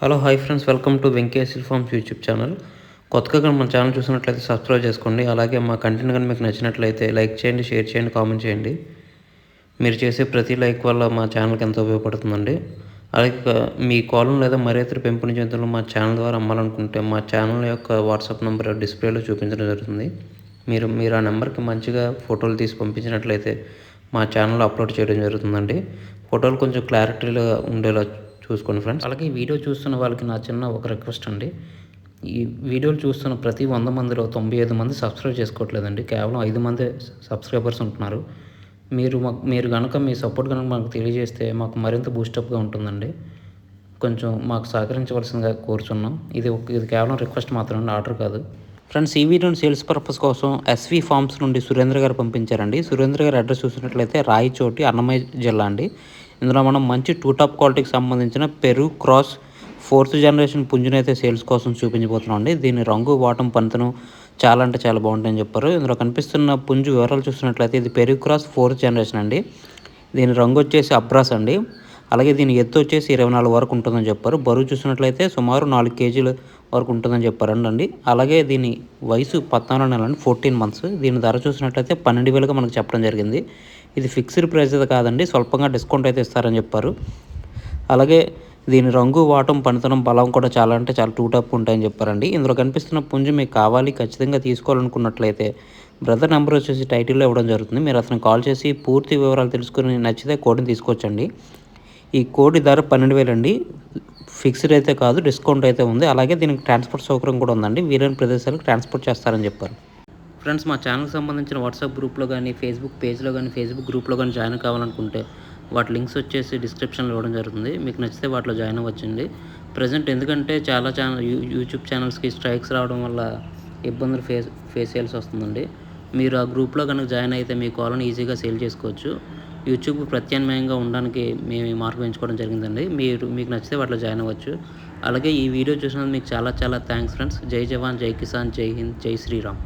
Hello hi friends, welcome to Venkateswara forms YouTube channel. కొత్తగా కానీ మన ఛానల్ చూసినట్లయితే సబ్స్క్రైబ్ చేసుకోండి. అలాగే మా కంటెంట్ కానీ మీకు నచ్చినట్లయితే లైక్ చేయండి, షేర్ చేయండి, కామెంట్ చేయండి. మీరు చేసే ప్రతి లైక్ వల్ల మా ఛానల్కి ఎంతో ఉపయోగపడుతుందండి. అలాగే మీ కోలం లేదా మరే ఇతర పెంపుడు జంతువులు మా ఛానల్ ద్వారా అమ్మాలనుకుంటే మా ఛానల్ యొక్క వాట్సాప్ నెంబర్ డిస్ప్లేలో చూపించడం జరుగుతుంది. మీరు ఆ నెంబర్కి మంచిగా ఫోటోలు తీసి పంపించినట్లయితే మా ఛానల్లో అప్లోడ్ చేయడం జరుగుతుందండి. ఫోటోలు కొంచెం క్లారిటీగా ఉండేలా చూసుకోండి ఫ్రెండ్స్. అలాగే ఈ వీడియో చూస్తున్న వాళ్ళకి నా చిన్న ఒక రిక్వెస్ట్ అండి. ఈ వీడియోలు చూస్తున్న ప్రతి 100 మందిలో 95 మంది సబ్స్క్రైబ్ చేసుకోవట్లేదండి. కేవలం 5 మందే సబ్స్క్రైబర్స్ ఉంటున్నారు. మీరు కనుక మీ సపోర్ట్ కనుక మాకు తెలియజేస్తే మాకు మరింత బూస్టప్గా ఉంటుందండి. కొంచెం మాకు సహకరించవలసిందిగా కోరుచున్నాం. ఇది కేవలం రిక్వెస్ట్ మాత్రమే, ఆర్డర్ కాదు. ఫ్రెండ్స్, ఈ వీడియోని సేల్స్ పర్పస్ కోసం ఎస్వి ఫార్మ్స్ నుండి సురేంద్ర గారు పంపించారండి. సురేంద్ర గారి అడ్రస్ చూసినట్లయితే రాయచోటి, అన్నమయ్య జిల్లా అండి. ఇందులో మనం మంచి 2 టాప్ క్వాలిటీకి సంబంధించిన పెరు క్రాస్ 4th జనరేషన్ పుంజునైతే సేల్స్ కోసం చూపించబోతున్నాం అండి. దీని రంగు, వాటం, పనితనం చాలా అంటే చాలా బాగుంటాయని చెప్పారు. ఇందులో కనిపిస్తున్న పుంజు వివరాలు చూసినట్లయితే ఇది పెరు క్రాస్ 4th జనరేషన్ అండి. దీని రంగు వచ్చేసి అబ్రాస్ అండి. అలాగే దీని ఎత్తు వచ్చేసి 24 వరకు ఉంటుందని చెప్పారు. బరువు చూసినట్లయితే సుమారు 4 కేజీల వరకు ఉంటుందని చెప్పారండి. అలాగే దీని వయసు 14 నెలలు, 14 మంత్స్. దీని ధర చూసినట్లయితే 12,000గా మనకు చెప్పడం జరిగింది. ఇది ఫిక్స్డ్ ప్రైస్ అయితే కాదండి, స్వల్పంగా డిస్కౌంట్ అయితే ఇస్తారని చెప్పారు. అలాగే దీని రంగు, వాటం, పనితనం, బలం కూడా చాలా అంటే చాలా 2 టాప్ ఉంటాయని చెప్పారండి. ఇందులో కనిపిస్తున్న పుంజు మీకు కావాలి, ఖచ్చితంగా తీసుకోవాలనుకున్నట్లయితే బ్రదర్ నెంబర్ వచ్చేసి టైటిల్లో ఇవ్వడం జరుగుతుంది. మీరు అతను కాల్ చేసి పూర్తి వివరాలు తెలుసుకుని నచ్చితే కోడ్ని తీసుకోవచ్చండి. ఈ కోడి ధర 12,000 అండి. ఫిక్స్డ్ అయితే కాదు, డిస్కౌంట్ అయితే ఉంది. అలాగే దీనికి ట్రాన్స్పోర్ట్ సౌకర్యం కూడా ఉందండి. వీలైన ప్రదేశాలకు ట్రాన్స్పోర్ట్ చేస్తారని చెప్పారు. ఫ్రెండ్స్, మా ఛానల్కి సంబంధించిన వాట్సాప్ గ్రూప్లో కానీ, ఫేస్బుక్ పేజ్లో కానీ, ఫేస్బుక్ గ్రూప్లో కానీ జాయిన్ కావాలనుకుంటే వాటి లింక్స్ వచ్చేసి డిస్క్రిప్షన్లో ఇవ్వడం జరుగుతుంది. మీకు నచ్చితే వాటిలో జాయిన్ అవ్వచ్చండి. ప్రజెంట్ ఎందుకంటే చాలా యూట్యూబ్ ఛానల్స్కి స్ట్రైక్స్ రావడం వల్ల ఇబ్బందులు ఫేస్ చేయాల్సి వస్తుందండి. మీరు ఆ గ్రూప్లో కనుక జాయిన్ అయితే మీ కాల్ని ఈజీగా సేల్ చేసుకోవచ్చు. యూట్యూబ్ ప్రత్యామ్నాయంగా ఉండడానికి మేము ఈ మార్గం ఎంచుకోవడం జరిగిందండి. మీకు నచ్చితే వాటిలో జాయిన్ అవ్వచ్చు. అలాగే ఈ వీడియో చూసినందుకు మీకు చాలా చాలా థ్యాంక్స్ ఫ్రెండ్స్. జై జవాన్, జై కిసాన్, జై హింద్, జై శ్రీరామ్.